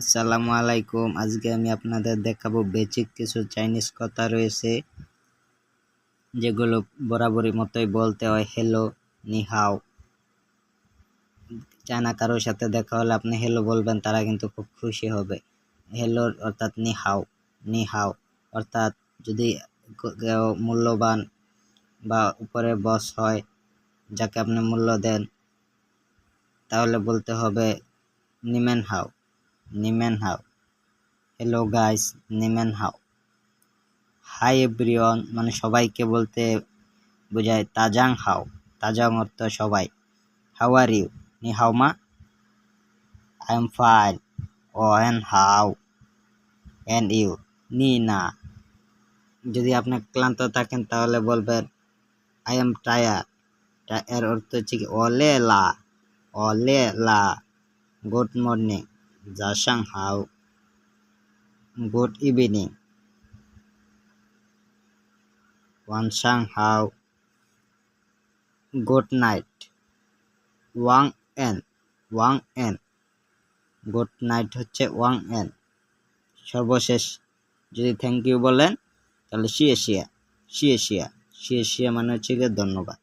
আসসালামু আলাইকুম। আজকে আমি আপনাদের দেখাবো বেসিক কিছু চাইনিজ কথা রয়েছে যেগুলো বরাবরই মতোই বলতে হয়। হ্যালো, নি হাও। চায়না কারোর সাথে দেখা হলে আপনি হ্যালো বলবেন, তারা কিন্তু খুব খুশি হবে। হ্যালো অর্থাৎ নি হাও, নি হাও অর্থাৎ যদি কেউ মূল্যবান বা উপরে বস হয়, যাকে আপনি মূল্য দেন, তাহলে বলতে হবে নিমেন হাও, নিমেন হাও। হ্যালো গাইস, নিমেন হাও। হাই এভরিওয়ান মানে সবাইকে বলতে বোঝায় তাজাং হাও। তাজাং অর্থ সবাই। হাউ আর ইউ, নি হাও মা। I am fine. ও এন হাও এন্ড ইউ, নি না। যদি আপনি ক্লান্ত থাকেন তাহলে বলবেন আই এম টায়ার। এর অর্থ হচ্ছে কি ওলে লা, ওলে লা। গুড মর্নিং, জাসাং হাও। গুড ইভিনিং, ওয়ানসাং হাও। গুড নাইট, ওয়াং এন, ওয়াং এন। গুড নাইট হচ্ছে ওয়াং এন। সর্বশেষ যদি থ্যাংক ইউ বলেন তাহলে শিয়ে শিয়া, শিয়ে শিয়া। শিয়ে শিয়া মানে হচ্ছে গিয়ে ধন্যবাদ।